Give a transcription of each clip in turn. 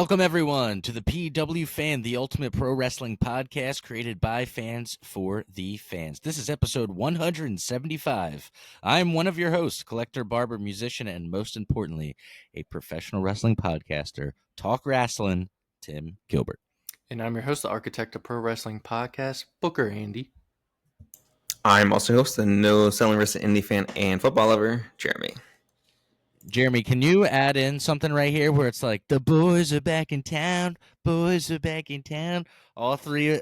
Welcome, everyone, to the PW Fan, the ultimate pro wrestling podcast created by fans for the fans. This is episode 175. I'm one of your hosts, collector, barber, musician, and most importantly, a professional wrestling podcaster, Talk Wrestling, Tim Gilbert. And I'm your host, the architect of pro wrestling podcast, Booker Andy. I'm also host, the no-selling wrestling indie fan and football lover, Jeremy. Jeremy, can you add in something right here where it's like, the boys are back in town, boys are back in town. All three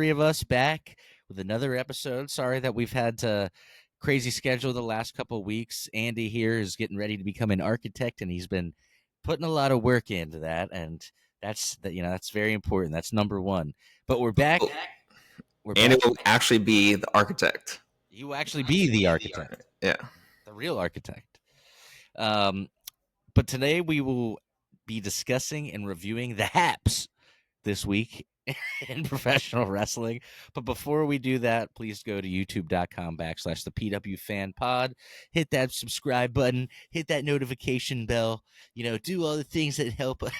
of us back with another episode. Sorry that we've had to crazy schedule the last couple of weeks. Andy here is getting ready to become an architect, and he's been putting a lot of work into that, and that's very important. That's number one. But we're back. Andy will actually be the architect. You will actually be the architect. Yeah. The real architect. But today we will be discussing and reviewing the haps this week in professional wrestling. But before we do that, please go to youtube.com/the PW Fan Pod. Hit that subscribe button, hit that notification bell, do all the things that help us.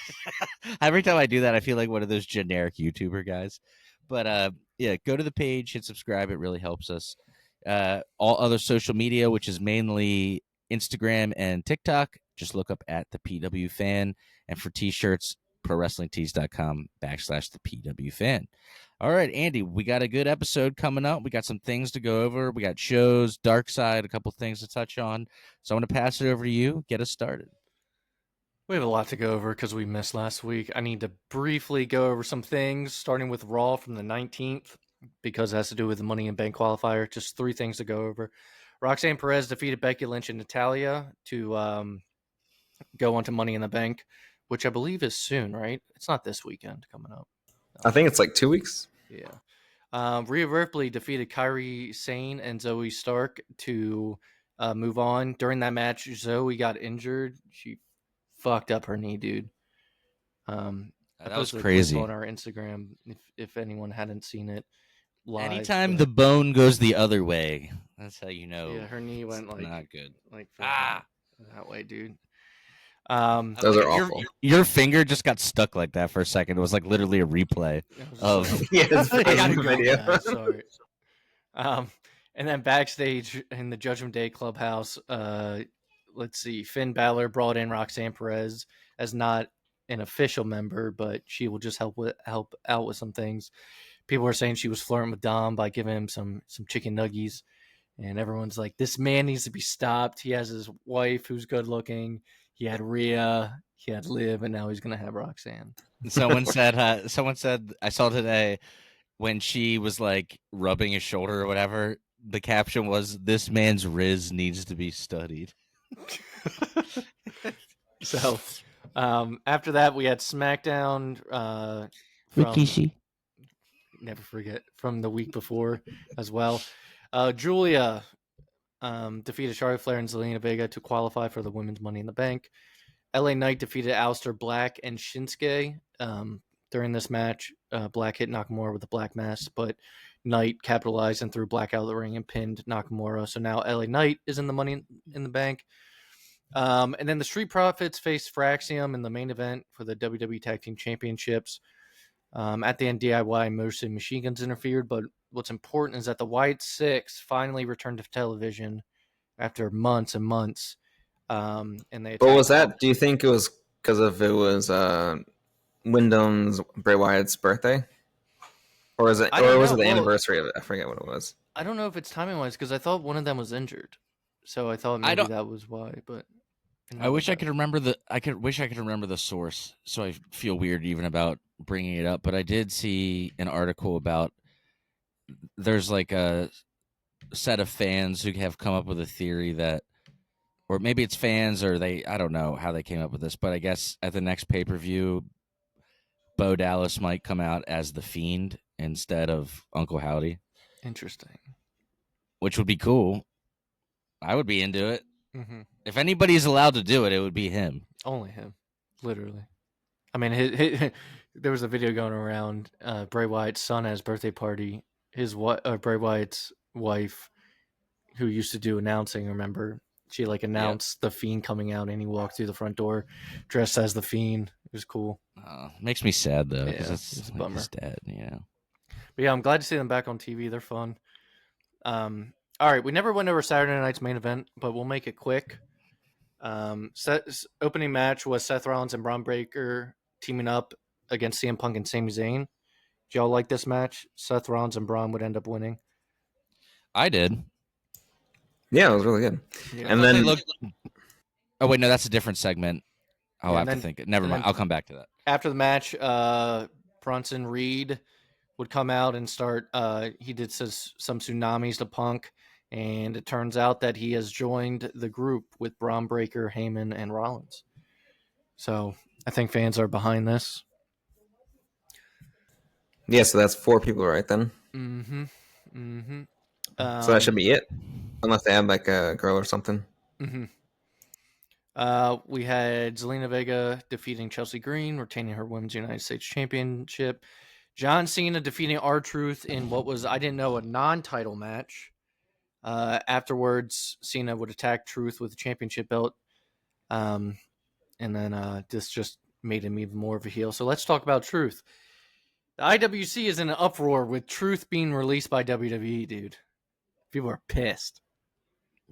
Every time I do that, I feel like one of those generic YouTuber guys. But yeah, go to the page, hit subscribe. It really helps us. All other social media, which is mainly Instagram and TikTok, just look up at the PW Fan. And for t-shirts, prowrestlingtees.com/the PW Fan. All right, Andy, we got a good episode coming up. We got some things to go over. We got shows, Dark Side, a couple things to touch on. So I'm going to pass it over to you. Get us started. We have a lot to go over because we missed last week. I need to briefly go over some things, starting with Raw from the 19th, because it has to do with the Money in Bank qualifier. Just 3 things to go over. Roxanne Perez defeated Becky Lynch and Natalya to go on to Money in the Bank, which I believe is soon, right? It's not this weekend coming up. I think it's like 2 weeks. Yeah. Rhea Ripley defeated Kairi Sane and Zoe Stark to move on. During that match, Zoe got injured. She fucked up her knee, dude. That was crazy. On our Instagram, if anyone hadn't seen it live. Anytime the bone goes the other way, that's how you know. Yeah, her knee went like not good. Like that way, dude. Those are awful. Your finger just got stuck like that for a second. It was like literally a replay of. Yes, I got a video. Yeah, sorry. And then backstage in the Judgment Day clubhouse, let's see. Finn Balor brought in Roxanne Perez as not an official member, but she will just help out with some things. People are saying she was flirting with Dom by giving him some chicken nuggies, and everyone's like, "This man needs to be stopped. He has his wife who's good looking. He had Rhea, he had Liv, and now he's gonna have Roxanne." Someone said I saw today when she was like rubbing his shoulder or whatever. The caption was, "This man's Riz needs to be studied." So, after that, we had Smackdown. Rikishi. Never forget, from the week before as well. Julia defeated Charlotte Flair and Zelina Vega to qualify for the Women's Money in the Bank. LA Knight defeated Aleister Black and Shinsuke. During this match, Black hit Nakamura with a black mass, but Knight capitalized and threw Black out of the ring and pinned Nakamura. So now LA Knight is in the Money in the Bank. And then the Street Profits faced Fraxium in the main event for the WWE Tag Team Championships. At the end, DIY Motor City Machine Guns interfered, but what's important is that the White Six finally returned to television after months and months. And they. What was that? Do you think it was because of it was Wyndham's Bray Wyatt's birthday, or was it the anniversary of it? I forget what it was. I don't know if it's timing wise because I thought one of them was injured, so I thought maybe that was why. But I wish I could remember the source, so I feel weird even about bringing it up. But I did see an article about there's like a set of fans who have come up with a theory that, or maybe it's fans or I don't know how they came up with this, but I guess at the next pay-per-view, Bo Dallas might come out as the Fiend instead of Uncle Howdy. Interesting. Which would be cool. I would be into it. Mm-hmm. If anybody's allowed to do it, it would be him. Only him. Literally. I mean, there was a video going around. Bray Wyatt's son at his birthday party. Bray Wyatt's wife, who used to do announcing, remember, She like announced the Fiend coming out, and he walked through the front door dressed as the Fiend. It was cool. Makes me sad though, because Yeah, it's a like bummer. his dad, you know. But yeah, I'm glad to see them back on TV. They're fun. All right, we never went over Saturday night's main event, but we'll make it quick. Opening match was Seth Rollins and Braun Breaker teaming up against CM Punk and Sami Zayn. Did y'all like this match? Seth Rollins and Braun would end up winning. I did. Yeah, it was really good. Yeah. And then Oh wait, no, that's a different segment. I'll Yeah, have and to think. Never and mind. then- I'll come back to that. After the match, Bronson Reed would come out and start. He did some tsunamis to Punk, and it turns out that he has joined the group with Braun Breaker, Heyman, and Rollins. So I think fans are behind this. yeah, so that's 4 people right then. Mm-hmm. Mm-hmm. So that should be it, unless they add like a girl or something. Mm-hmm. We had Zelina Vega defeating Chelsea Green, retaining her Women's United States Championship. John Cena defeating R-Truth in what was, I didn't know, a non-title match. Afterwards, Cena would attack Truth with the championship belt. And then this just made him even more of a heel. So let's talk about Truth. The IWC is in an uproar with Truth being released by WWE, dude. People are pissed.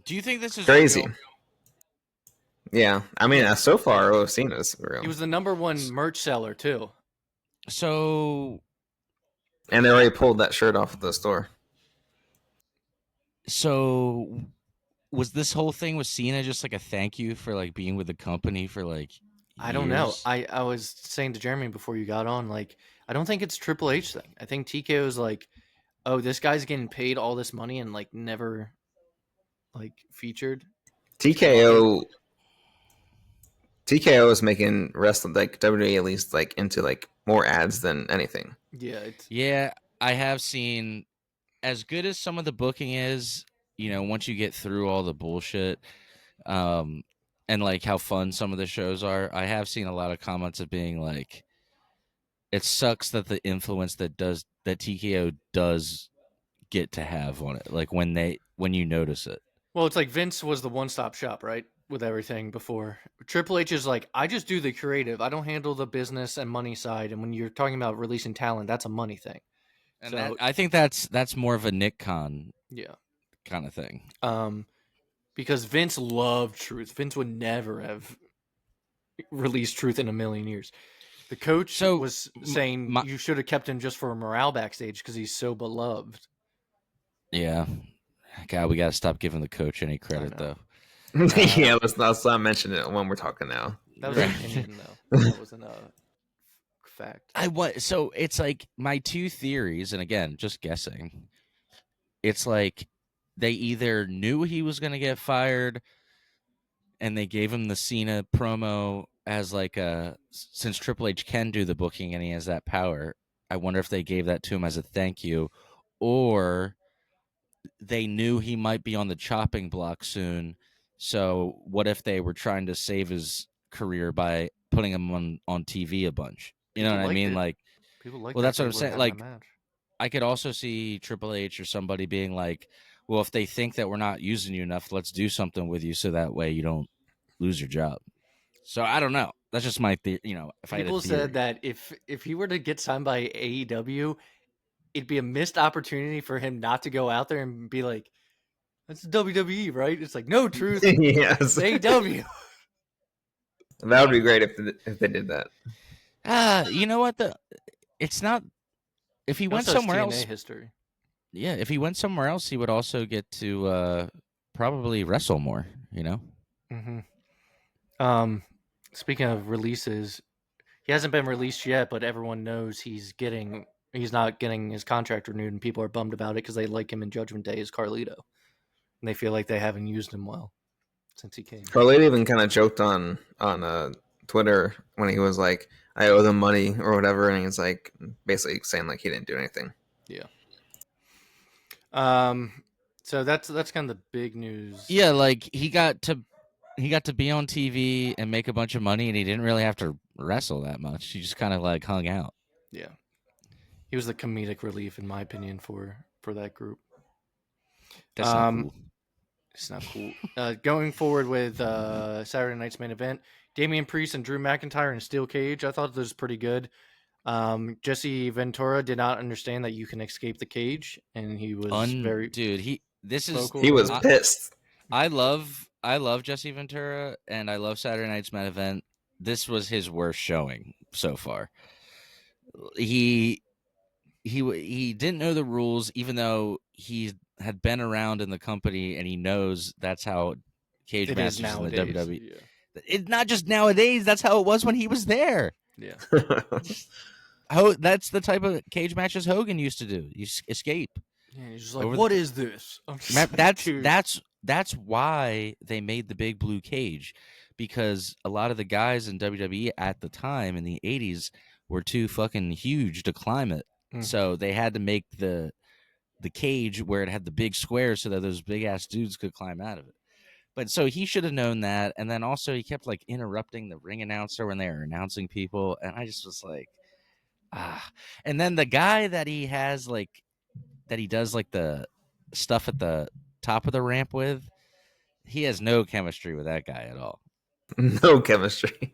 Do you think this is Crazy. real? Yeah, I mean, so far, we've seen is real. He was the number 1 merch seller, too. So And they already pulled that shirt off of the store. So was this whole thing with Cena just like a thank you for like being with the company for like I don't know. years? I was saying to Jeremy before you got on, like, I don't think it's Triple H thing. I think TKO is like, oh, this guy's getting paid all this money and like never like featured. TKO is making wrestling like WWE at least like into like more ads than anything. Yeah, it's Yeah, I have seen, as good as some of the booking is, you know, once you get through all the bullshit, and like how fun some of the shows are, I have seen a lot of comments of being like, it sucks that the influence that TKO does get to have on it, like when you notice it. well, it's like Vince was the one-stop shop, right? With everything before. Triple H is like, I just do the creative. I don't handle the business and money side. And when you're talking about releasing talent, that's a money thing. And So- I think that's more of a Nick Khan Yeah. kind of thing. Because Vince loved Truth. Vince would never have released Truth in a million years. The coach was saying you should have kept him just for morale backstage because he's so beloved. Yeah. God, we got to stop giving the coach any credit, though. Yeah, let's not mention it when we're talking now. That was an opinion, though. That wasn't a fact. So it's like my 2 theories, and again, just guessing. It's like they either knew he was going to get fired and they gave him the Cena promo as like since Triple H can do the booking and he has that power, I wonder if they gave that to him as a thank you, or they knew he might be on the chopping block soon. So what if they were trying to save his career by putting him on TV a bunch? You know what I mean? Like, people like. Well, that's what I'm saying. Like, I could also see Triple H or somebody being like, well, if they think that we're not using you enough, let's do something with you so that way you don't lose your job. So I don't know. That's just my theory. You know, if people said that if he were to get signed by AEW, it'd be a missed opportunity for him not to go out there and be like, "That's WWE, right?" It's like, no, Truth. Yes, AEW. That would be great if they did that. You know what? It's not. If he went somewhere else, history. Yeah, if he went somewhere else, he would also get to probably wrestle more. You know. Mm-hmm. Speaking of releases, he hasn't been released yet, but everyone knows he's not getting his contract renewed, and people are bummed about it because they like him in Judgment Day as Carlito, and they feel like they haven't used him well since he came. Carlito even kind of joked on Twitter when he was like, "I owe them money" or whatever, and he's like basically saying like he didn't do anything. Yeah. So that's kind of the big news. Yeah, like he got to be on TV and make a bunch of money, and he didn't really have to wrestle that much. He just kind of like hung out. Yeah, he was the comedic relief, in my opinion, for that group. That's not cool. It's not cool. Going forward with Saturday night's main event, Damian Priest and Drew McIntyre in a steel cage. I thought this was pretty good. Jesse Ventura did not understand that you can escape the cage, and he was very dude. He was pissed. I love Jesse Ventura, and I love Saturday night's main event. This was his worst showing so far. He didn't know the rules, even though he had been around in the company and he knows that's how cage matches in the WWE. Yeah. It's not just nowadays. That's how it was when he was there. Yeah. That's the type of cage matches Hogan used to do. You escape. Yeah, he's just like, what is this? That's why they made the big blue cage, because a lot of the guys in WWE at the time in the 80s were too fucking huge to climb it. So they had to make the cage where it had the big square so that those big ass dudes could climb out of it. But so he should have known that. And then also he kept like interrupting the ring announcer when they were announcing people. And I just was like, And then the guy that he has like, that he does like the stuff at the top of the ramp with, he has no chemistry with that guy at all. No chemistry.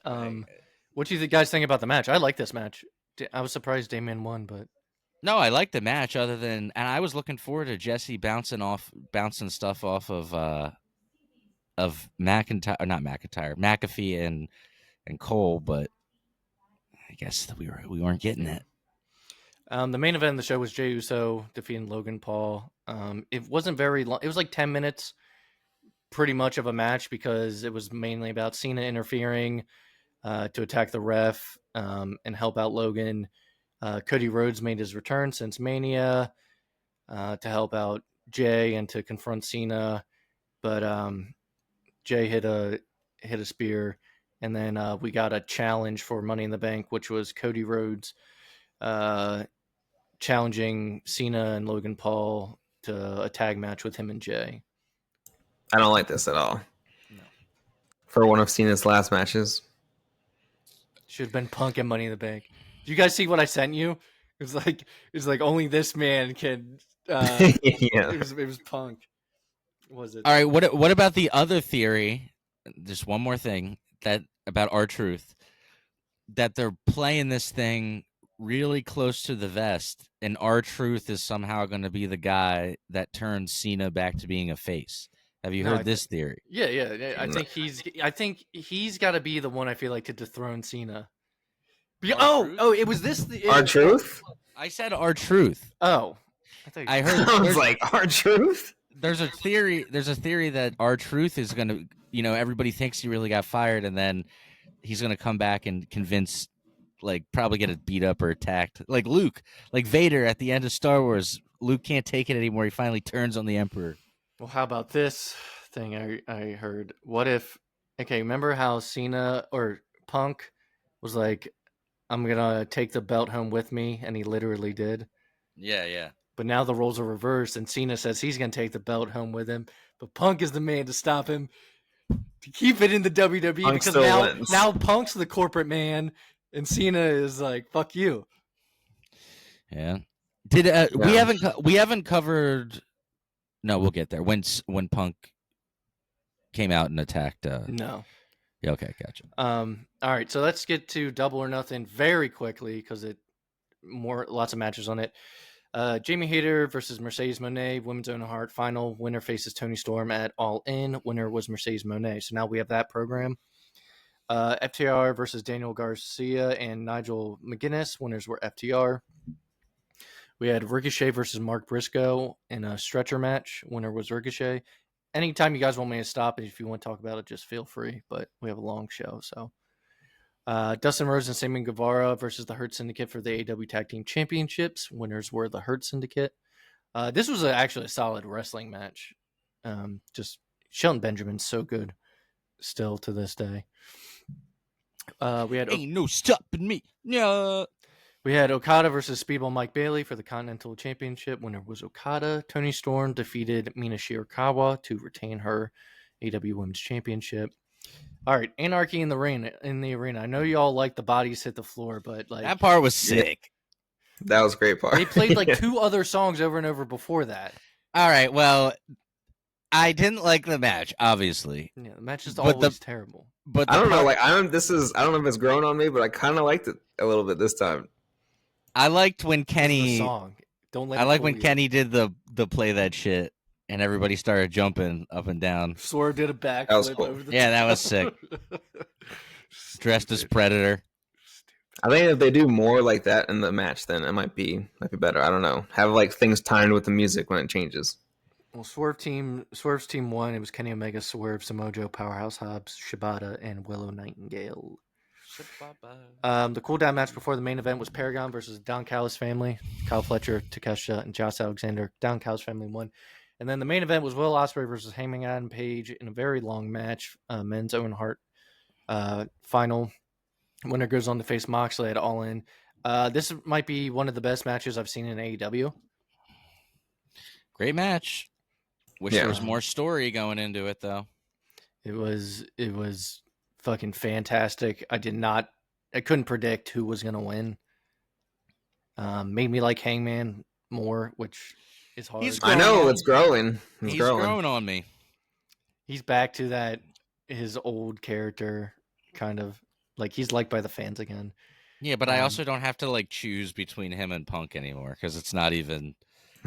What do you guys think about the match? I like this match. I was surprised Damien won, but no, I like the match. Other than, and I was looking forward to Jesse bouncing stuff off of McIntyre, or not McIntyre, McAfee and Cole, but I guess we weren't getting it. The main event of the show was Jey Uso defeating Logan Paul. It wasn't very long. It was like 10 minutes, pretty much of a match, because it was mainly about Cena interfering to attack the ref and help out Logan. Cody Rhodes made his return since Mania to help out Jey and to confront Cena, but Jey hit a spear, and then we got a challenge for Money in the Bank, which was Cody Rhodes challenging Cena and Logan Paul to a tag match with him and Jey. I don't like this at all. No. For one of Cena's last matches. Should have been Punk and Money in the Bank. Do you guys see what I sent you? It was like only this man can. Yeah. It was Punk. Was it? All right. What about the other theory? Just one more thing about R-Truth, that they're playing this thing really close to the vest, and R-Truth is somehow going to be the guy that turns Cena back to being a face. Have you heard this theory? Yeah. I think he's got to be the one, I feel like, to dethrone Cena. It was this R-Truth? I said R-Truth. Oh, I heard. I was like, R-Truth? There's a theory that R-Truth is going to, everybody thinks he really got fired, and then he's going to come back and convince, like, probably get it beat up or attacked. Like Luke, like Vader at the end of Star Wars. Luke can't take it anymore. He finally turns on the Emperor. Well, how about this thing I heard? What if, remember how Cena or Punk was like, I'm going to take the belt home with me, and he literally did? Yeah. But now the roles are reversed, and Cena says he's going to take the belt home with him, but Punk is the man to stop him, to keep it in the WWE, Punk because now Punk's the corporate man, and Cena is like, fuck you. Yeah. We haven't covered. No, we'll get there. When Punk came out and attacked. No. Yeah. Okay. Gotcha. All right. So let's get to Double or Nothing very quickly, because lots of matches on it. Jamie Hayter versus Mercedes Moné, Women's Own Heart final. Winner faces Toni Storm at All In. Winner was Mercedes Moné. So now we have that program. FTR versus Daniel Garcia and Nigel McGuinness. Winners were FTR. We had Ricochet versus Mark Briscoe in a stretcher match. Winner was Ricochet. Anytime you guys want me to stop, if you want to talk about it, just feel free. But we have a long show, so. Dustin Rhodes and Sammy Guevara versus the Hurt Syndicate for the AEW Tag Team Championships. Winners were the Hurt Syndicate. This was actually a solid wrestling match. Just Shelton Benjamin's so good still to this day. We had ain't no stopping me. Yeah. We had Okada versus Speedball Mike Bailey for the Continental Championship. Winner was Okada. Toni Storm defeated Mina Shirakawa to retain her AEW Women's Championship. All right, Anarchy in the arena. I know you all like the bodies hit the floor, but like that part was sick. That was a great part. They played like two other songs over and over before that. All right, well, I didn't like the match, obviously. Yeah, the match is But always terrible. But I the don't know. part, Like I don't know if it's grown on me, but I kind of liked it a little bit this time. I liked when Because of the Kenny. song. Don't let I it like fool when you. Kenny did the play that shit, and everybody started jumping up and down. Swerve did a That was backflip cool. over the Yeah, that was top. Dressed as Stupid. Predator. I think if they do more like that in the match, then it might be better. I don't know. Have like things timed with the music when it changes. Well, Swerve's team won. It was Kenny Omega, Swerve, Samoa Joe, Powerhouse Hobbs, Shibata, and Willow Nightingale. The cooldown match before the main event was Paragon versus Don Callis family. Kyle Fletcher, Takeshita, and Josh Alexander. Don Callis family won. And then the main event was Will Ospreay versus Hangman Adam Page in a very long match. Men's Owen Hart final. Winner goes on to face Moxley at All In. This might be one of the best matches I've seen in AEW. Great match. Wish there was more story going into it, though. It was fucking fantastic. I couldn't predict who was gonna win. Made me like Hangman more, which is hard. I know it's growing. He's growing on me. He's back to his old character, kind of like he's liked by the fans again. Yeah, but I also don't have to like choose between him and Punk anymore because it's not even.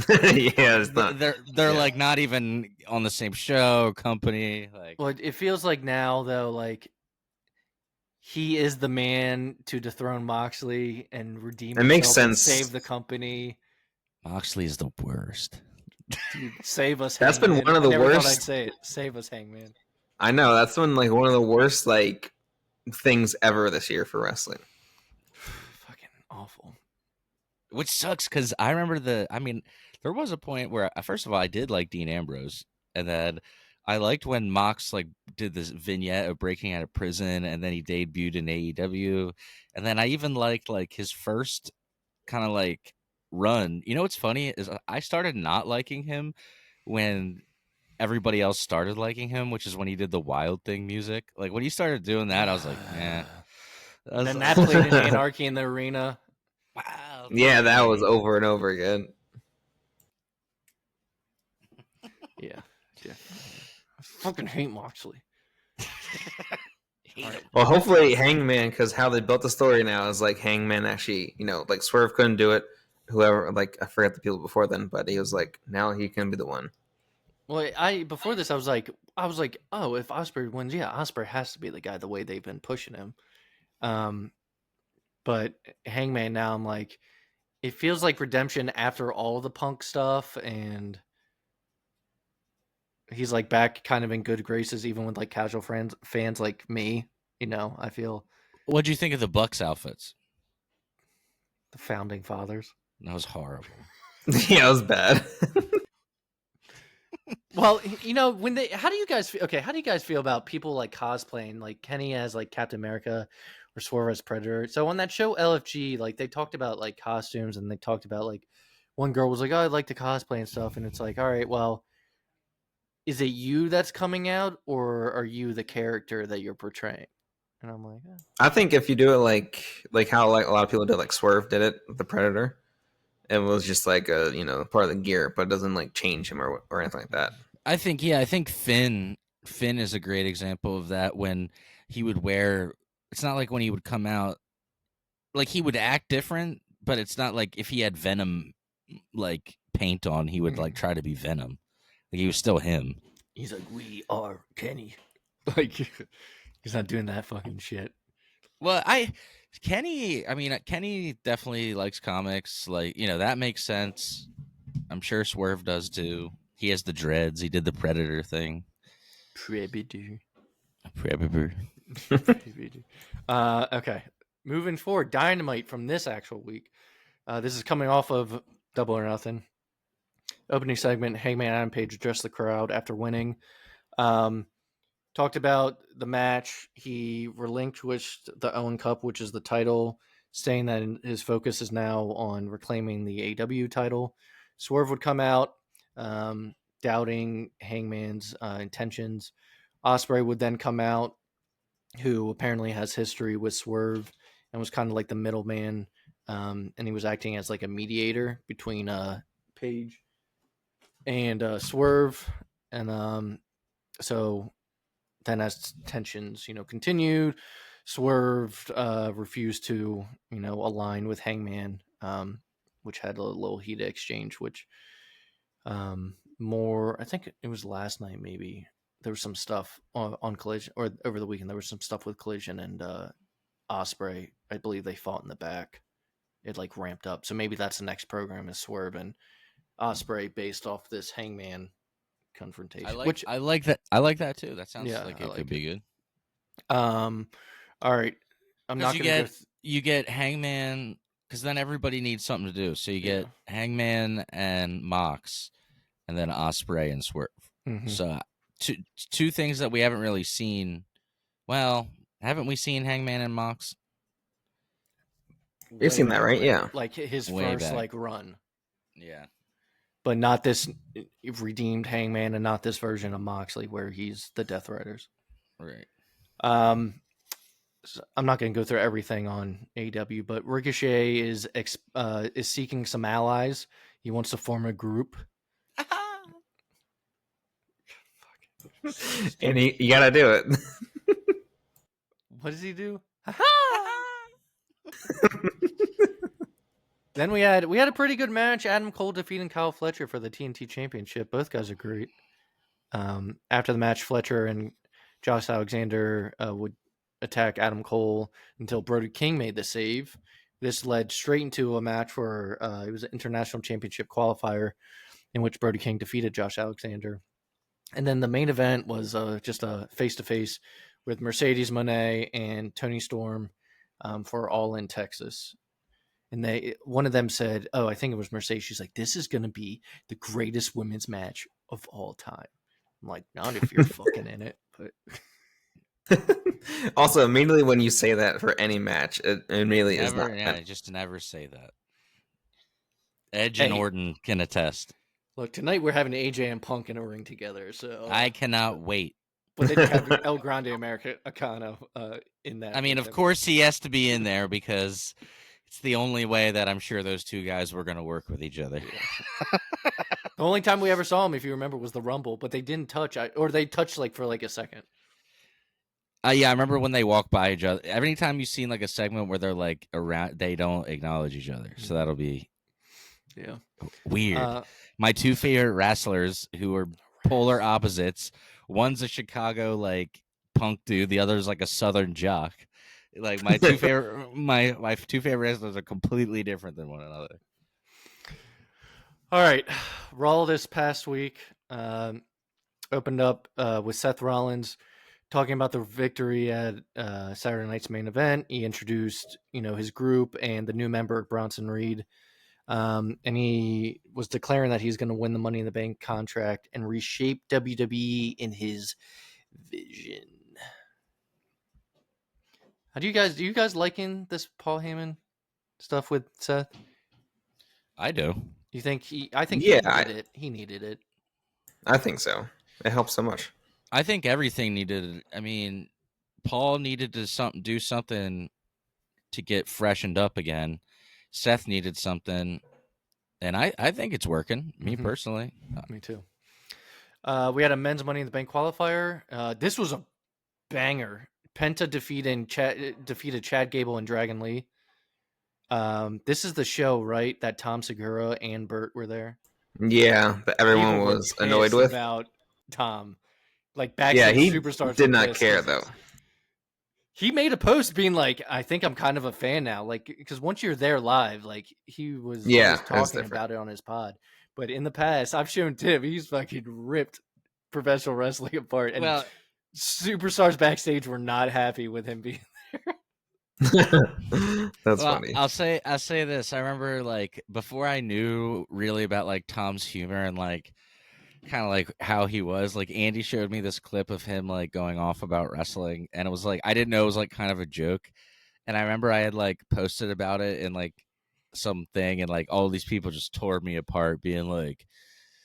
Yeah, it's not. They're like not even on the same show, company. Like, well, it feels like now though, like he is the man to dethrone Moxley and redeem. It makes sense. And save the company. Moxley is the worst. Dude, save us. That's Hangman. been one of the I never worst. thought I'd say it. Save us, Hangman. I know that's been like one of the worst like things ever this year for wrestling. Fucking awful. Which sucks because I remember there was a point where first of all I did like Dean Ambrose, and then I liked when Mox like did this vignette of breaking out of prison, and then he debuted in AEW, and then I even liked like his first kind of like run. You know what's funny is I started not liking him when everybody else started liking him, which is when he did the Wild Thing music. Like when he started doing that, I was like, eh. And then that played in Anarchy in the Arena. Wow. Yeah, that was over and over again. Yeah. I fucking hate Moxley. Well, hopefully Hangman, because how they built the story now is like Hangman actually, like Swerve couldn't do it. Whoever, like I forgot the people before then, but he was like, now he can be the one. Well, before this I was like, oh, if Ospreay wins, yeah, Ospreay has to be the guy. The way they've been pushing him, but Hangman now, I'm like, it feels like redemption after all the Punk stuff, and he's like back kind of in good graces, even with like casual fans like me. I feel. What'd you think of the Bucks outfits? The founding fathers. That was horrible. Yeah, it was bad. Well, when how do you guys feel? Okay, how do you guys feel about people like cosplaying, like Kenny as like Captain America or Swerve as Predator? So on that show LFG, like they talked about like costumes, and they talked about like one girl was like, "Oh, I like to cosplay and stuff," and it's like, all right, well, is it you that's coming out, or are you the character that you're portraying? And I'm like, I think if you do it like how like a lot of people did, like Swerve did it, the Predator. It was just like a part of the gear, but it doesn't like change him or anything like that. I think Finn is a great example of that when he would wear. It's not like when he would come out, like he would act different, but it's not like if he had Venom like paint on, he would like try to be Venom. Like he was still him. He's like, we are Kenny. Like he's not doing that fucking shit. Well, Kenny definitely likes comics. Like, that makes sense. I'm sure Swerve does too. He has the dreads. He did the Predator thing. Predator. Okay. Moving forward, Dynamite from this actual week. This is coming off of Double or Nothing. Opening segment, Hangman Adam Page addressed the crowd after winning. Talked about the match. He relinquished the Owen Cup, which is the title, saying that his focus is now on reclaiming the AEW title. Swerve would come out, doubting Hangman's intentions. Ospreay would then come out, who apparently has history with Swerve and was kind of like the middleman, and he was acting as like a mediator between Page and Swerve. And so then as tensions, continued, Swerve refused to, align with Hangman, which had a little heated exchange, which I think it was last night maybe. There was some stuff on Collision, or over the weekend there was some stuff with Collision and Osprey. I believe they fought in the back. It like ramped up. So maybe that's the next program is Swerve and Osprey based off this Hangman confrontation. I like that. I like that too. That sounds like it could be good. All right. I'm not going to you get Hangman, because then everybody needs something to do. So you get Hangman and Mox, and then Osprey and Swerve. Mm-hmm. So two things that we haven't really seen. Well, haven't we seen Hangman and Mox? You've seen that, right? Yeah. Like his Way first back. run. Yeah. But not this redeemed Hangman and not this version of Moxley where he's the Death Riders. Right. So I'm not going to go through everything on AEW, but Ricochet is seeking some allies. He wants to form a group. And you got to do it. What does he do? Then we had a pretty good match. Adam Cole defeating Kyle Fletcher for the TNT Championship. Both guys are great. After the match, Fletcher and Josh Alexander would attack Adam Cole until Brody King made the save. This led straight into a match where it was an international championship qualifier in which Brody King defeated Josh Alexander. And then the main event was just a face-to-face with Mercedes Moné and Toni Storm for All In Texas. And one of them said, I think it was Mercedes. She's like, this is going to be the greatest women's match of all time. I'm like, not if you're fucking in it. But also, immediately when you say that for any match, it immediately is not. Yeah, just never say that. Edge and Orton can attest. Look, tonight we're having AJ and Punk in a ring together, so I cannot wait. But then you have El Grande Americano in that. I mean, of course he has to be in there because it's the only way that I'm sure those two guys were going to work with each other. The only time we ever saw him, if you remember, was the Rumble, but they didn't touch, or they touched for a second. Yeah, I remember when they walk by each other. Every time you've seen a segment where they're around, they don't acknowledge each other. So that'll be weird. My two favorite wrestlers who are polar opposites. One's a Chicago punk dude. The other's a Southern jock. My two favorite, my two favorite wrestlers are completely different than one another. All right, Raw this past week opened up with Seth Rollins talking about the victory at Saturday night's main event. He introduced, his group and the new member Bronson Reed, and he was declaring that he's going to win the Money in the Bank contract and reshape WWE in his vision. Do you guys liking this Paul Heyman stuff with Seth? I do. You think I think he needed it. He needed it. I think so. It helps so much. I think everything needed. I mean, Paul needed to do something to get freshened up again. Seth needed something, and I think it's working. Me personally. Me too. We had a men's Money in the Bank qualifier. This was a banger. Penta defeated Chad Gable and Dragon Lee. This is the show, right? That Tom Segura and Bert were there. Yeah, but everyone was annoyed with about Tom. Backstage Superstars did not care though. He made a post being like, "I think I'm kind of a fan now." Because once you're there live, he was talking about it on his pod. But in the past, I've shown Tim, he's fucking ripped professional wrestling apart, and Superstars backstage were not happy with him being there. That's funny. I'll say this. I remember before I knew really about Tom's humor and kind of how he was, Andy showed me this clip of him going off about wrestling, and it was I didn't know it was kind of a joke. And I remember I had posted about it in something, and all these people just tore me apart, being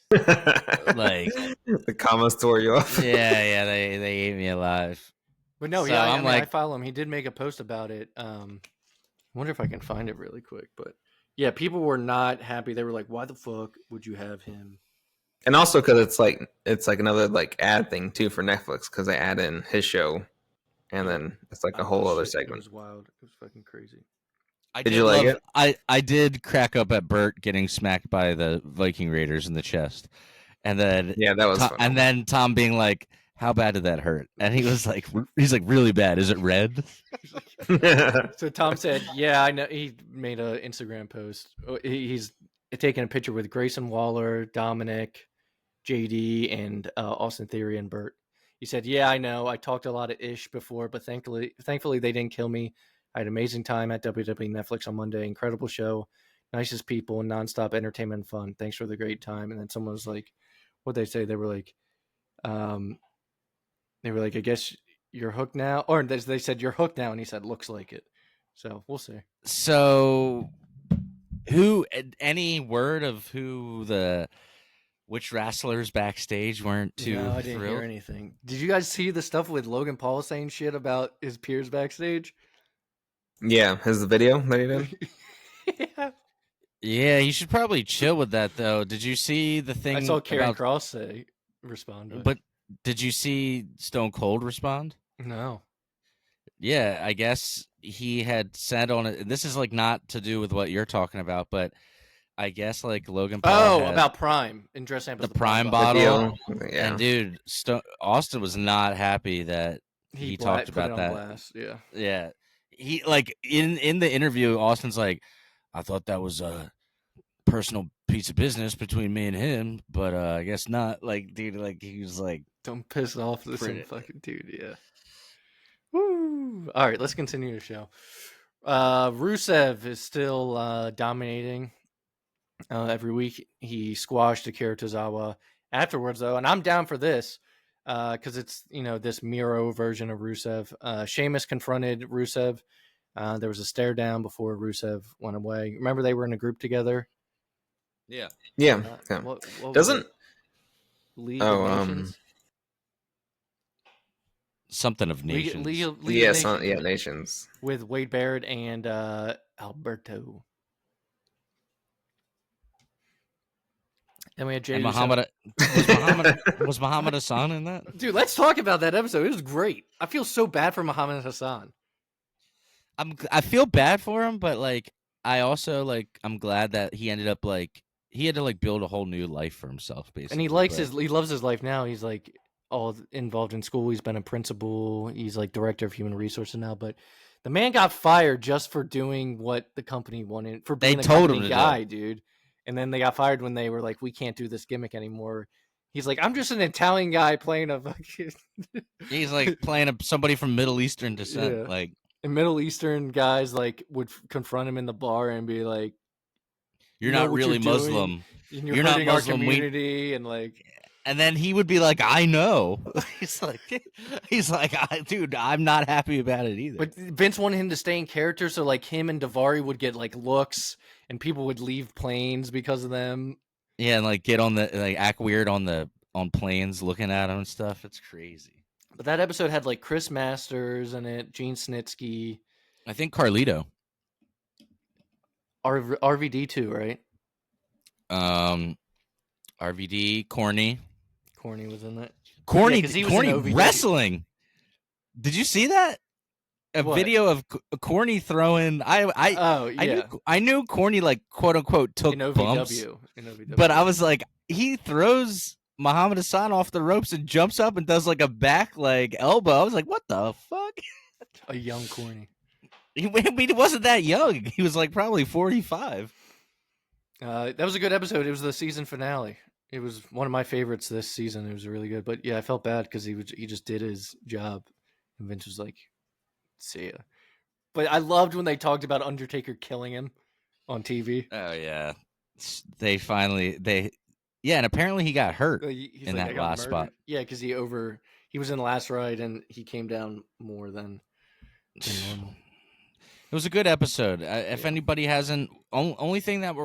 the comments tore you off. Yeah, they ate me alive. But no, so I follow him. He did make a post about it. I wonder if I can find it really quick. But yeah, people were not happy. They were like, "Why the fuck would you have him And also because it's like another like ad thing too for Netflix because they add in his show, and then it's like a whole other It segment. was wild. It was fucking crazy. Did you like it? I did crack up at Bert getting smacked by the Viking Raiders in the chest, and then Yeah, that was fun. and then Tom being like, "How bad did that hurt?" And he's like, "Really bad. Is it red?" So Tom said, "Yeah, I know." He made an Instagram post. He's taking a picture with Grayson Waller, Dominic, JD, and Austin Theory and Bert. He said, "Yeah, I know. I talked a lot of ish before, but thankfully they didn't kill me. I had an amazing time at WWE Netflix on Monday. Incredible show, nicest people, and nonstop entertainment and fun. Thanks for the great time." And then someone was like, "What they say?" They were like, "I guess you're hooked now," or they said, "You're hooked now," and he said, "Looks like it." So we'll see. So, any word of which wrestlers backstage weren't too No, I didn't hear thrilled? anything. Did you guys see the stuff with Logan Paul saying shit about his peers backstage? Yeah, his video that he did. Yeah. Yeah, you should probably chill with that though. Did you see the thing I saw Karen about? Cross respond, But did you see Stone Cold respond? no. Yeah, I guess he had said on it. This is like not to do with what you're talking about, but I guess like Logan Paul had About Prime and dress amp the as Prime The bottle, deal. Yeah. and dude, Austin was not happy that he talked put it about on that. blast. Yeah. Yeah, he like in the interview, Austin's like, I thought that was a personal piece of business between me and him, but I guess not. Like, dude, like he was like, Don't piss off this Pretty- fucking dude. Yeah. Woo. All right, let's continue the show. Rusev is still dominating every week. He squashed Akira Tozawa afterwards, though, and I'm down for this because it's this Miro version of Rusev. Sheamus confronted Rusev. There was a stare down before Rusev went away. Remember they were in a group together. yeah, Yeah. What was Doesn't it? League of Nations? something of nations. League of yeah, Nations Nations. with Wade Barrett and Alberto. Then we had Jay And Uso. was Muhammad Hassan in that? Dude, let's talk about that episode. It was great. I feel so bad for Muhammad Hassan. I feel bad for him, but like I also like I'm glad that he ended up like he had to like build a whole new life for himself basically. And he loves his life now. He's like all involved in school. He's been a principal. He's like director of human resources now. But the man got fired just for doing what the company wanted, for being They the told company him to guy, dude. And then they got fired when they were like, we can't do this gimmick anymore. He's like, I'm just an Italian guy playing a fucking. He's like playing somebody from Middle Eastern descent. Yeah. Like And Middle Eastern guys like would confront him in the bar and be like, you're know not what really you're doing, Muslim. and you're You're not hurting our Muslim. community, and like. And then he would be like, I know. he's like, dude, I'm not happy about it either. But Vince wanted him to stay in character, so like him and Daivari would get like looks, and people would leave planes because of them. Yeah, and like get on the like act weird on planes looking at him and stuff. It's crazy. But that episode had like Chris Masters in it, Gene Snitsky, I think Carlito. RVD too, right? RVD, Corny was in that. Corny, Yeah, 'cause he was Corny in OVW. wrestling. Did you see that? A What? video of Corny throwing. I knew Corny like quote unquote took in bumps, OVW. but I was like, he throws Muhammad Hassan off the ropes and jumps up and does like a back like elbow. I was like, what the fuck? A young Corny. He wasn't that young. He was like probably 45. That was a good episode. It was the season finale. It was one of my favorites this season. It was really good. But yeah, I felt bad because he just did his job, and Vince was like, "See ya." But I loved when they talked about Undertaker killing him on TV. Oh yeah, and apparently he got hurt He's in like, that "I got last spot. murdered." Yeah, because he was in the last ride and he came down more than normal. It was a good episode. If Yeah. anybody hasn't, only thing that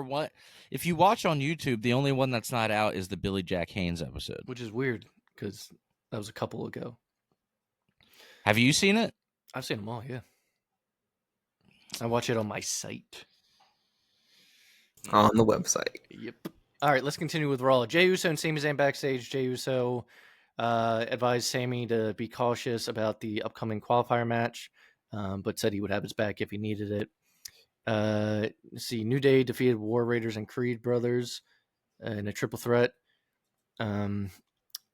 if you watch on YouTube, the only one that's not out is the Billy Jack Haynes episode. Which is weird because that was a couple ago. Have you seen it? I've seen them all. Yeah, I watch it on my site. On the website. Yep. All right, let's continue with Raw. Jey Uso and Sami Zayn backstage. Jey Uso advised Sami to be cautious about the upcoming qualifier match, but said he would have his back if he needed it. Let's see, New Day defeated War Raiders and Creed Brothers in a triple threat. And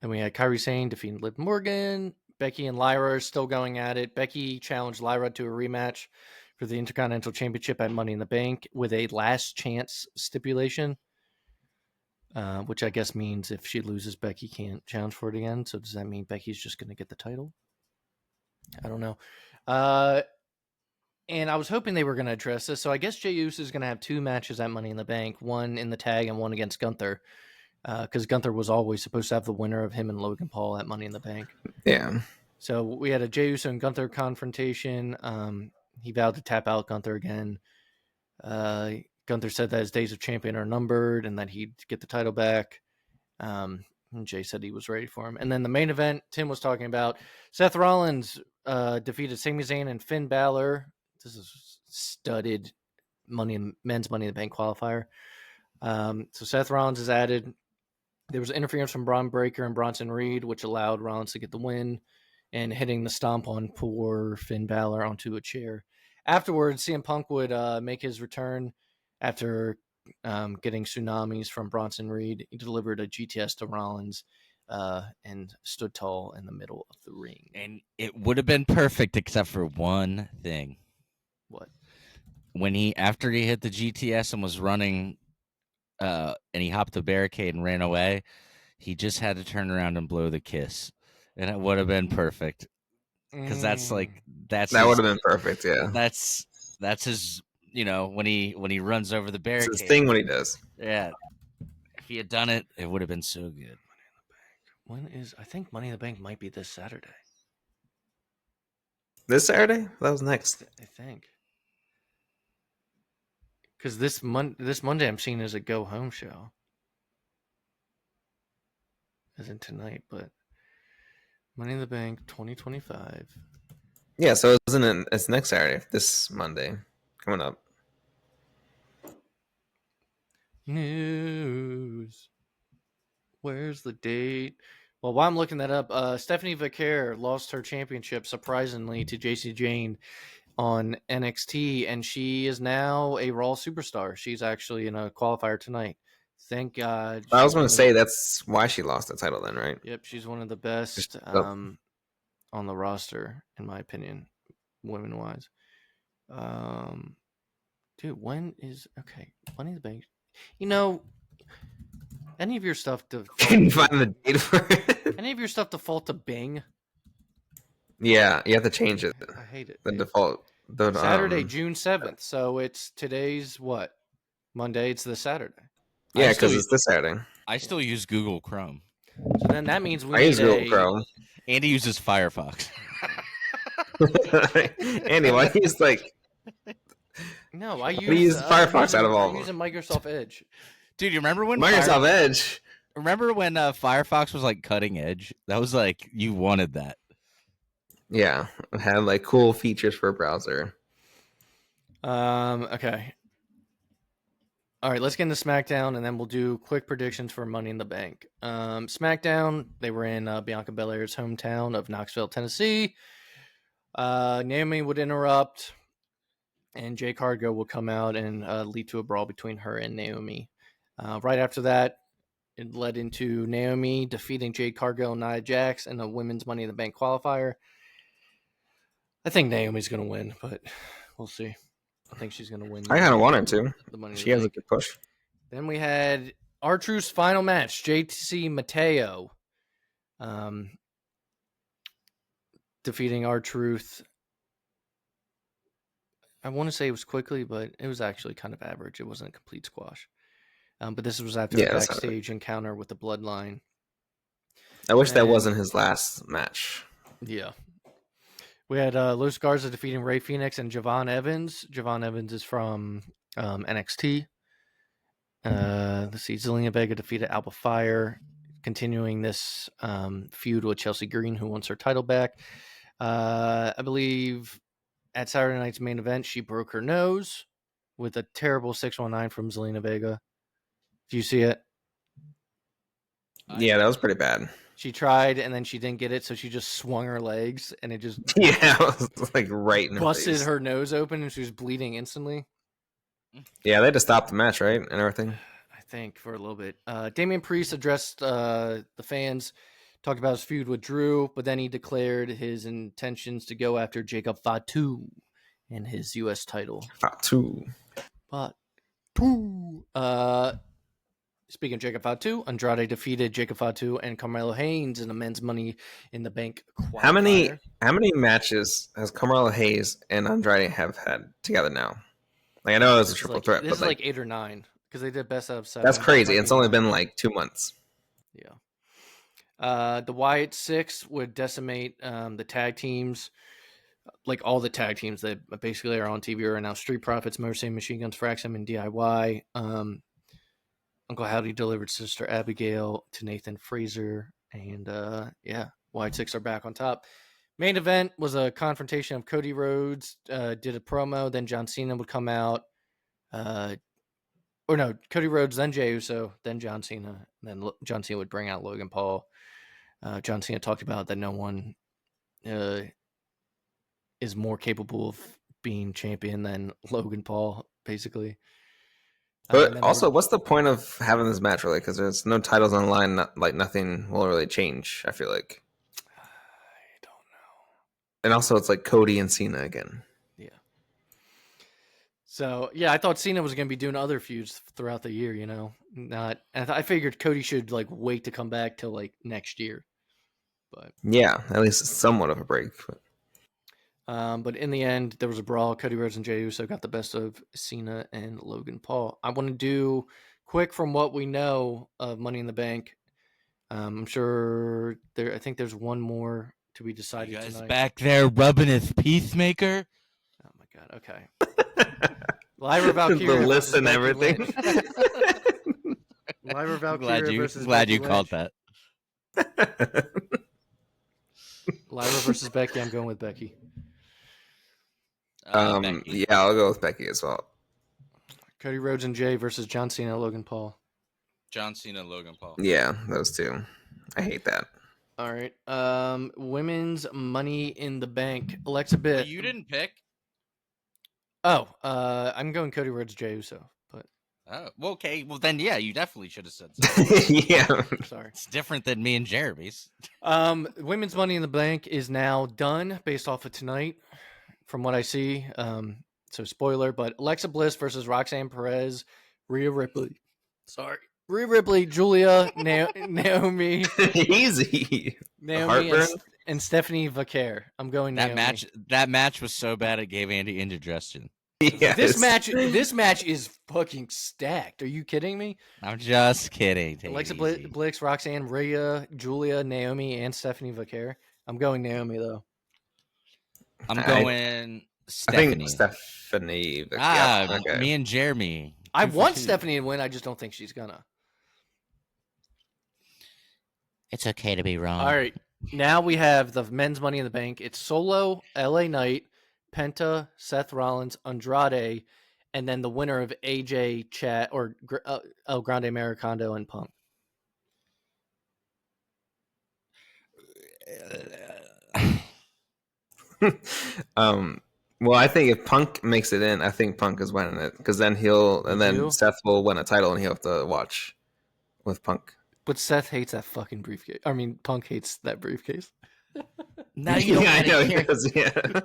we had Kairi Sane defeating Liv Morgan. Becky and Lyra are still going at it. Becky challenged Lyra to a rematch for the Intercontinental Championship at Money in the Bank with a last chance stipulation, which I guess means if she loses, Becky can't challenge for it again. So does that mean Becky's just going to get the title? I don't know. And I was hoping they were going to address this. So I guess Jey Uso is going to have 2 matches at Money in the Bank, one in the tag and one against Gunther. Because Gunther was always supposed to have the winner of him and Logan Paul at Money in the Bank. Yeah. So we had a Jey Uso and Gunther confrontation. He vowed to tap out Gunther again. Gunther said that his days of champion are numbered and that he'd get the title back. And Jey said he was ready for him. And then the main event, Tim was talking about, Seth Rollins defeated Sami Zayn and Finn Balor. This is studded men's Money in the Bank qualifier. So Seth Rollins is added. There was interference from Braun Breaker and Bronson Reed, which allowed Rollins to get the win and hitting the stomp on poor Finn Balor onto a chair. Afterwards, CM Punk would make his return after getting tsunamis from Bronson Reed. He delivered a GTS to Rollins and stood tall in the middle of the ring. And it would have been perfect except for one thing. What? When after he hit the GTS and was running and he hopped the barricade and ran away, he just had to turn around and blow the kiss. And it would have been perfect. Because that would have been perfect, yeah. That's his, when he runs over the barricade. It's his thing when he does. Yeah. If he had done it, it would have been so good. I think Money in the Bank might be this Saturday. This Saturday? That was next. I think. Because this Monday I'm seeing as a go home show. As in tonight, but Money in the Bank 2025. Yeah, so it's next Saturday, this Monday, coming up. News. Where's the date? Well, while I'm looking that up, Stephanie Vaquer lost her championship surprisingly to JC Jane on NXT, and she is now a Raw superstar. She's actually in a qualifier tonight. Thank God. I was going to say that's why she lost the title then, right? Yep, she's one of the best on the roster, in my opinion, women-wise. Dude, Money in the Bank. Any of your stuff to Can you find the date for it? Any of your stuff default to Bing? Yeah, you have to change it. I hate it. The default. Saturday, June 7th. So today's what? Monday. It's this Saturday. Yeah, because it's this Saturday. I still use Google Chrome. So then that means I use Google Chrome. Andy uses Firefox. Andy, why do you use No, I use Firefox out of all of them. I'm using Microsoft Edge. Dude, you remember when Microsoft Edge? Remember when Firefox was cutting edge? That was you wanted that. Yeah, it had cool features for a browser. Okay. All right, let's get into SmackDown, and then we'll do quick predictions for Money in the Bank. SmackDown, they were in Bianca Belair's hometown of Knoxville, Tennessee. Naomi would interrupt, and Jade Cargill will come out and lead to a brawl between her and Naomi. Right after that, it led into Naomi defeating Jade Cargill and Nia Jax in a women's Money in the Bank qualifier. I think Naomi's going to win, but we'll see. I think she's going to win. I kind of want her to. She has a good push. Then we had R-Truth's final match, JC Mateo defeating R-Truth. I want to say it was quickly, but it was actually kind of average. It wasn't a complete squash. But this was after the backstage encounter with the Bloodline. I wish that wasn't his last match. Yeah. We had Los Garza defeating Rey Fenix and Javon Evans. Javon Evans is from NXT. Let's see. Zelina Vega defeated Alba Fire, continuing this feud with Chelsea Green, who wants her title back. I believe at Saturday night's main event, she broke her nose with a terrible 619 from Zelina Vega. Do you see it? Yeah, that was pretty bad. She tried, and then she didn't get it, so she just swung her legs, and it just Yeah, it was like right in her busted face. her nose open, and she was bleeding instantly. Yeah, they had to stop the match, right, and everything. I think for a little bit. Damian Priest addressed the fans, talked about his feud with Drew, but then he declared his intentions to go after Jacob Fatu and his U.S. title. Fatu. Speaking of Jacob Fatu, Andrade defeated Jacob Fatu and Carmelo Hayes in the men's Money in the Bank qualifier. How many matches has Carmelo Hayes and Andrade have had together now? Like I know it was a triple threat, This but is like 8 or 9 because they did best out of 7. That's crazy. It's only been like 2 months. Yeah. The Wyatt Six would decimate the tag teams, like all the tag teams that basically are on TV right now. Street Profits, Motor City Machine Guns, Fraxum, and DIY. Uncle Howdy delivered Sister Abigail to Nathan Fraser, and Wyatt Six are back on top. Main event was a confrontation of Cody Rhodes, did a promo, then John Cena would come out. Cody Rhodes, then Jey Uso, then John Cena, and then John Cena would bring out Logan Paul. John Cena talked about that no one is more capable of being champion than Logan Paul, basically. But also, what's the point of having this match, really? Because there's no titles on the line. Nothing will really change, I feel like. I don't know. And also, it's like Cody and Cena again. Yeah. So, yeah, I thought Cena was going to be doing other feuds throughout the year, I figured Cody should, wait to come back till, next year. But yeah, at least somewhat of a break. But in the end, there was a brawl. Cody Rhodes and Jey Uso got the best of Cena and Logan Paul. I want to do quick from what we know of Money in the Bank. I'm sure I think there's one more to be decided you guys tonight. Back there rubbing his peacemaker. Oh my god! Okay. Lyra Valkyria. The list and everything. Lyra Valkyria versus glad Becky you called Lynch. that. Lyra versus Becky. I'm going with Becky. Becky. Yeah, I'll go with Becky as well. Cody Rhodes and Jey versus John Cena, Logan Paul. John Cena, Logan Paul. Yeah, those two. I hate that. All right. Women's Money in the Bank. Alexa Bliss. But you didn't pick. Oh, I'm going Cody Rhodes, Jey Uso. But well, okay. Well, then yeah, you definitely should have said so. Yeah. Sorry. It's different than me and Jeremy's. Women's Money in the Bank is now done based off of tonight, from what I see. So spoiler, but Alexa Bliss versus Roxanne Perez, Rhea Ripley. Sorry. Rhea Ripley, Julia, Naomi. Easy. Naomi and Stephanie Vaquer. I'm going that Naomi. That match was so bad it gave Andy indigestion. Yes. This match is fucking stacked. Are you kidding me? I'm just kidding. Alexa Bliss, Roxanne, Rhea, Julia, Naomi, and Stephanie Vaquer. I'm going Naomi though. I'm going Stephanie. I think Stephanie. Okay. Me and Jeremy. I want Stephanie to win. I just don't think she's gonna. It's okay to be wrong. All right. Now we have the men's Money in the Bank. It's Solo, LA Knight, Penta, Seth Rollins, Andrade, and then the winner of AJ Chat or El Grande Americano and Punk. Well, I think if Punk makes it in, I think Punk is winning it because then Seth will win a title and he'll have to watch with Punk. But Seth hates that fucking briefcase. I mean, Punk hates that briefcase. Now you don't yeah.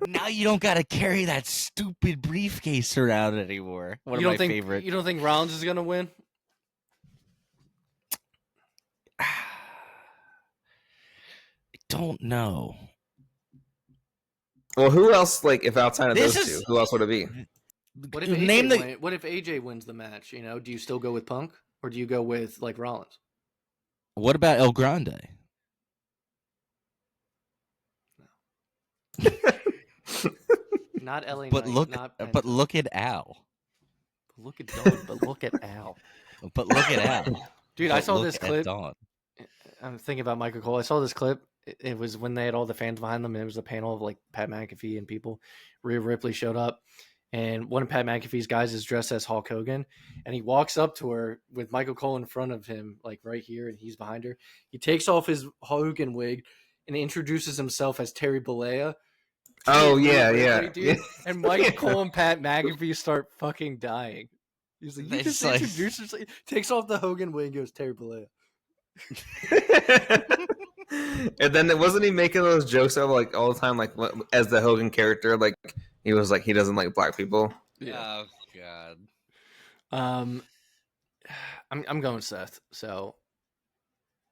Now you don't gotta carry that stupid briefcase around anymore. One of my favorite. You don't think Rollins is gonna win? I don't know. Well, who else? If outside of those two, who else would it be? What if what if AJ wins the match? Do you still go with Punk or do you go with Rollins? What about El Grande? No. Not LA. But Knight, look at Al. Look at Dawn. But look at Al. But look at Al. Dude, I saw this clip. Dawn. I'm thinking about Michael Cole. I saw this clip. It was when they had all the fans behind them, and it was a panel of Pat McAfee and people. Rhea Ripley showed up, and one of Pat McAfee's guys is dressed as Hulk Hogan, and he walks up to her with Michael Cole in front of him, like right here, and he's behind her. He takes off his Hogan wig and introduces himself as Terry Bollea. Oh, yeah. And Michael Cole and Pat McAfee start fucking dying. He's like, you just introduced yourself. Takes off the Hogan wig and goes, Terry Bollea. And then wasn't he making those jokes of like all the time, like as the Hogan character, like he was like he doesn't like black people. Yeah. Oh God. I'm going Seth. So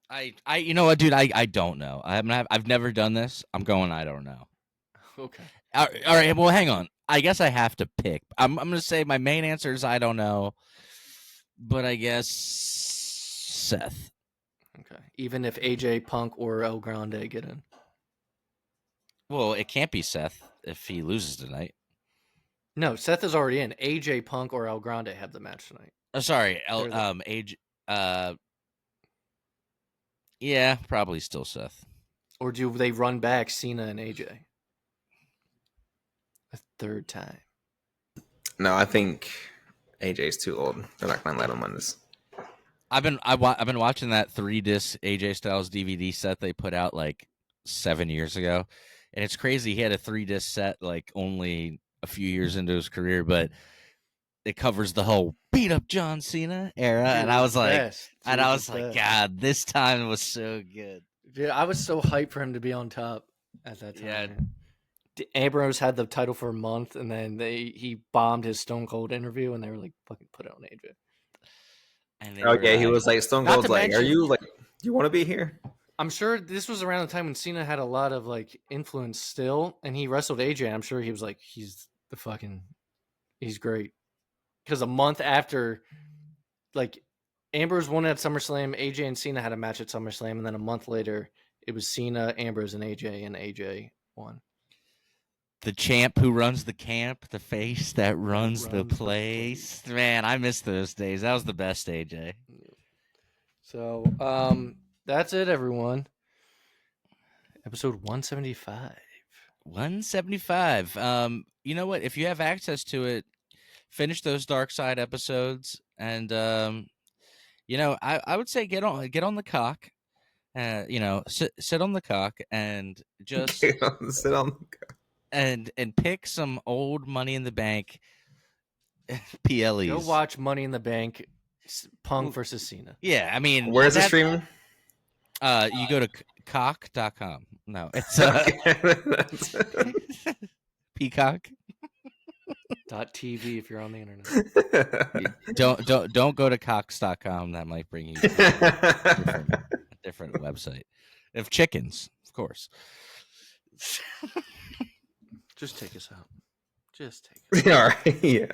I you know what, dude? I don't know. I've never done this. I'm going. I don't know. Okay. All right. Well, hang on. I guess I have to pick. I'm going to say my main answer is I don't know, but I guess Seth. Okay. Even if AJ, Punk, or El Grande get in. Well, it can't be Seth if he loses tonight. No, Seth is already in. AJ, Punk, or El Grande have the match tonight. Sorry, AJ. Yeah, probably still Seth. Or do they run back Cena and AJ a third time? No, I think AJ's too old. They're not going to let him on this. I've been watching that 3-disc AJ Styles DVD set they put out like 7 years ago, and it's crazy. He had a 3-disc set like only a few years into his career, but it covers the whole beat up John Cena era, and I was like, God, this time was so good. Dude, I was so hyped for him to be on top at that time. Yeah. Ambrose had the title for a month, and then he bombed his Stone Cold interview, and they were like, "Fucking put it on AJ." Okay, he was like, Stone Cold's like, "Are you like, do you want to be here?" I'm sure this was around the time when Cena had a lot of like influence still, and he wrestled AJ. I'm sure he was like, he's great. Because a month after, like, Ambrose won at SummerSlam, AJ and Cena had a match at SummerSlam, and then a month later, it was Cena, Ambrose, and AJ won. The champ who runs the camp, the face that runs the place. Man, I miss those days. That was the best, AJ. So, that's it, everyone. Episode 175. 175. You know what? If you have access to it, finish those Dark Side episodes, and you know, I would say get on the cock. You know, sit on the cock and just sit on the cock. And pick some old Money in the Bank PLEs. Go watch Money in the Bank, Punk versus Cena. Yeah, I mean, where's the streaming? You go to cock.com. No, it's Peacock. .tv if you're on the internet. Don't go to cox.com. That might bring you to a different website. Of chickens, of course. Just take us out. Just take us out. All right, yeah.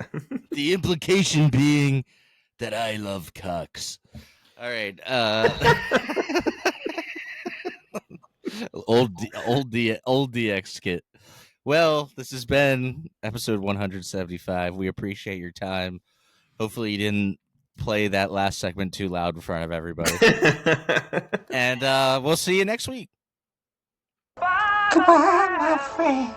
The implication being that I love cocks. All right. Old DX skit. Well, this has been episode 175. We appreciate your time. Hopefully you didn't play that last segment too loud in front of everybody. And we'll see you next week. Goodbye, my friend.